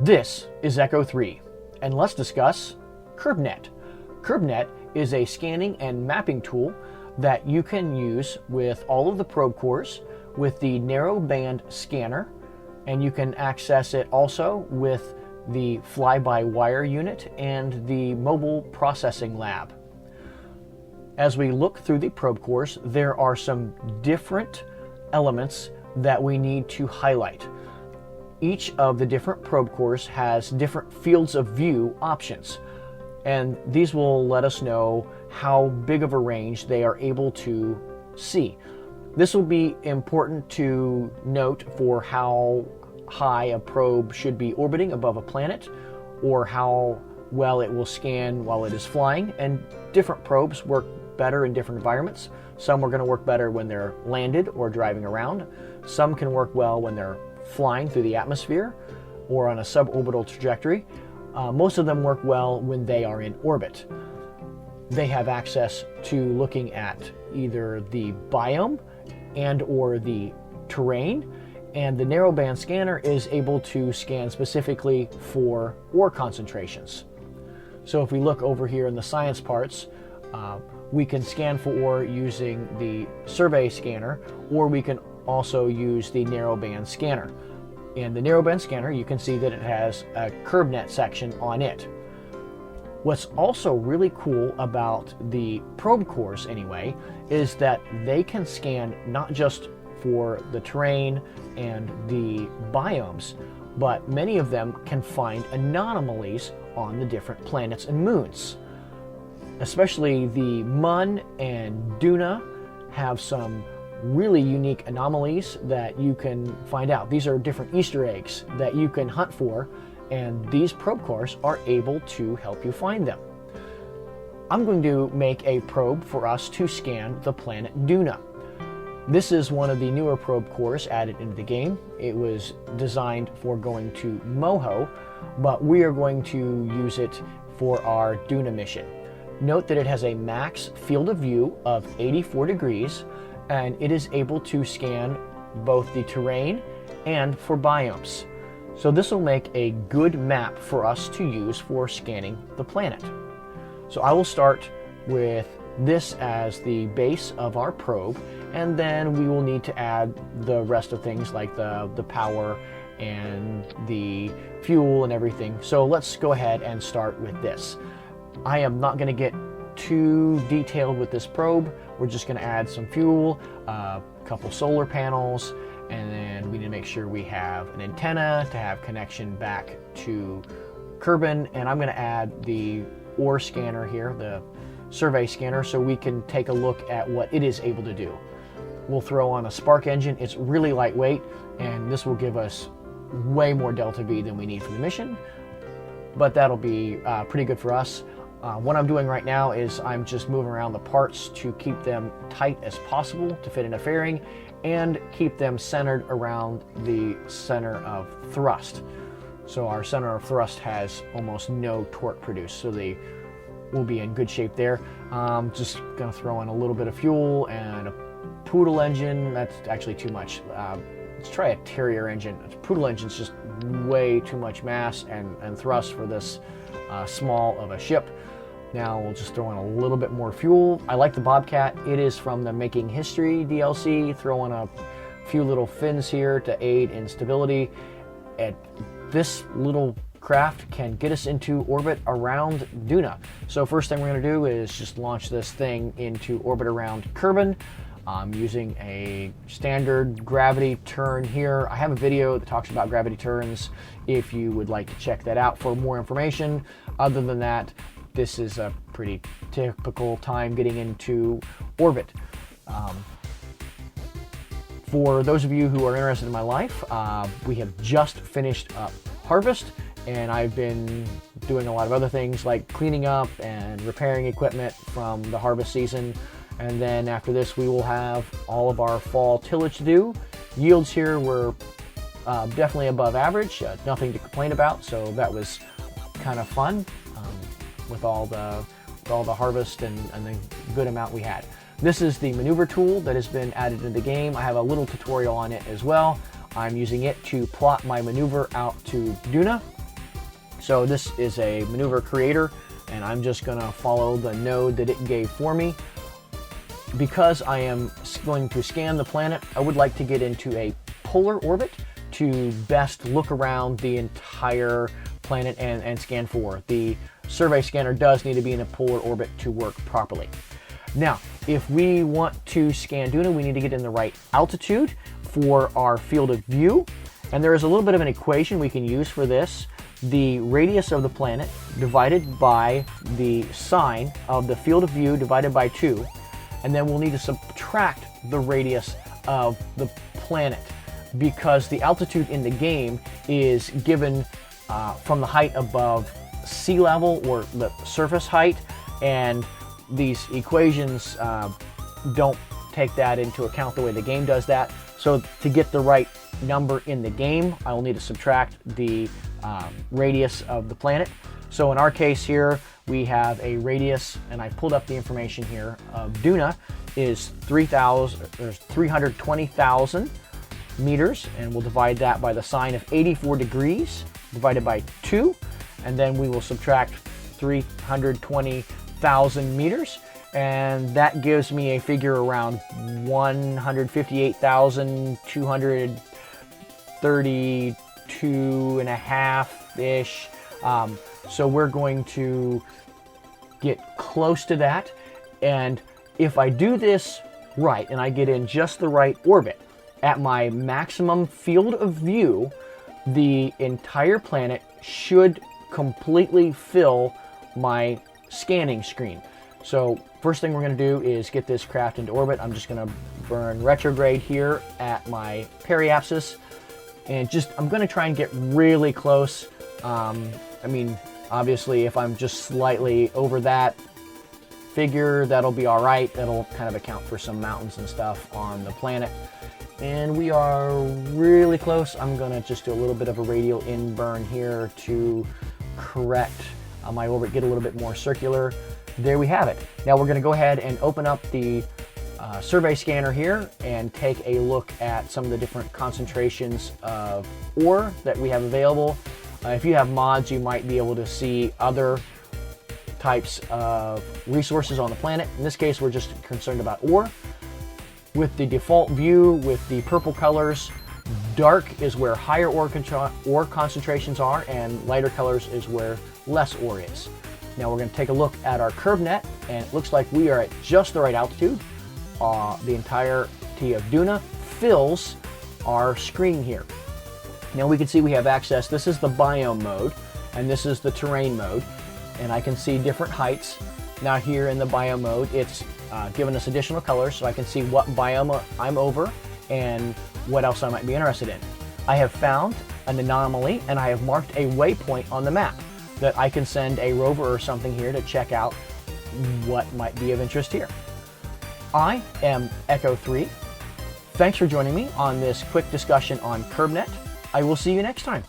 This is Echo 3, and let's discuss KerbNet. KerbNet is a scanning and mapping tool that you can use with all of the probe cores, with the narrow-band scanner, and you can access it also with the fly-by-wire unit and the mobile processing lab. As we look through the probe cores, there are some different elements that we need to highlight. Each of the different probe cores has different fields of view options, and these will let us know how big of a range they are able to see. This will be important to note for how high a probe should be orbiting above a planet, or how well it will scan while it is flying, and different probes work better in different environments. Some are going to work better when they're landed or driving around. Some can work well when they're flying through the atmosphere or on a suborbital trajectory. Most of them work well when they are in orbit. They have access to looking at either the biome and or the terrain, and the narrowband scanner is able to scan specifically for ore concentrations. So if we look over here in the science parts, we can scan for ore using the survey scanner, or we can also use the narrowband scanner. In the narrowband scanner, you can see that it has a KerbNet section on it. What's also really cool about the probe cores anyway, is that they can scan not just for the terrain and the biomes, but many of them can find anomalies on the different planets and moons. Especially the Mun and Duna have some really unique anomalies that you can find out. These are different Easter eggs that you can hunt for, and these probe cores are able to help you find them. I'm going to make a probe for us to scan the planet Duna. This is one of the newer probe cores added into the game. It was designed for going to Moho, but we are going to use it for our Duna mission. Note that it has a max field of view of 84 degrees, and it is able to scan both the terrain and for biomes. So this will make a good map for us to use for scanning the planet. So I will start with this as the base of our probe, and then we will need to add the rest of things like the power and the fuel and everything. So let's go ahead and start with this. I am not going to get too detailed with this probe. We're just going to add some fuel, a couple solar panels, and then we need to make sure we have an antenna to have connection back to Kerbin, and I'm going to add the ore scanner here, the survey scanner, so we can take a look at what it is able to do. We'll throw on a spark engine. It's really lightweight, and this will give us way more delta V than we need for the mission, but that'll be pretty good for us. What I'm doing right now is I'm just moving around the parts to keep them tight as possible to fit in a fairing and keep them centered around the center of thrust. So our center of thrust has almost no torque produced, so they will be in good shape there. Just gonna throw in a little bit of fuel and a Poodle engine. That's actually too much. Let's try a Terrier engine. A Poodle engine's just way too much mass and thrust for this small of a ship. Now we'll just throw in a little bit more fuel. I like the Bobcat. It is from the Making History DLC. Throw in a few little fins here to aid in stability. And this little craft can get us into orbit around Duna. So first thing we're going to do is just launch this thing into orbit around Kerbin. I'm using a standard gravity turn here. I have a video that talks about gravity turns if you would like to check that out for more information. Other than that, this is a pretty typical time getting into orbit. For those of you who are interested in my life, we have just finished up harvest, and I've been doing a lot of other things like cleaning up and repairing equipment from the harvest season. And then after this, we will have all of our fall tillage to do. Yields here were definitely above average, nothing to complain about, so that was kind of fun with all the harvest and the good amount we had. This is the maneuver tool that has been added into the game. I have a little tutorial on it as well. I'm using it to plot my maneuver out to Duna. So this is a maneuver creator, and I'm just going to follow the node that it gave for me. Because I am going to scan the planet, I would like to get into a polar orbit to best look around the entire planet and scan for. The survey scanner does need to be in a polar orbit to work properly. Now, if we want to scan Duna, we need to get in the right altitude for our field of view. And there is a little bit of an equation we can use for this. The radius of the planet divided by the sine of the field of view divided by 2. And then we'll need to subtract the radius of the planet, because the altitude in the game is given from the height above sea level, or the surface height, and these equations don't take that into account the way the game does that. So to get the right number in the game, I will need to subtract the radius of the planet. So in our case here, we have a radius, and I pulled up the information here, of Duna is 320,000 meters, and we'll divide that by the sine of 84 degrees divided by 2, and then we will subtract 320,000 meters, and that gives me a figure around 158,232 and a half-ish. So we're going to get close to that, and if I do this right and I get in just the right orbit at my maximum field of view, the entire planet should completely fill my scanning screen. So first thing we're going to do is get this craft into orbit. I'm just going to burn retrograde here at my periapsis, and I'm going to try and get really close. I mean, obviously, if I'm just slightly over that figure, that'll be all right. That'll kind of account for some mountains and stuff on the planet. And we are really close. I'm going to just do a little bit of a radial in burn here to correct my orbit, get a little bit more circular. There we have it. Now we're going to go ahead and open up the survey scanner here and take a look at some of the different concentrations of ore that we have available. If you have mods, you might be able to see other types of resources on the planet. In this case, we're just concerned about ore. With the default view, with the purple colors, dark is where higher ore concentrations are, and lighter colors is where less ore is. Now we're going to take a look at our KerbNet, and it looks like we are at just the right altitude. The entirety of Duna fills our screen here. Now we can see we have access. This is the biome mode, and this is the terrain mode, and I can see different heights. Now here in the biome mode, it's given us additional colors, so I can see what biome I'm over and what else I might be interested in. I have found an anomaly, and I have marked a waypoint on the map that I can send a rover or something here to check out what might be of interest here. I am Echo 3. Thanks for joining me on this quick discussion on KerbNet. I will see you next time.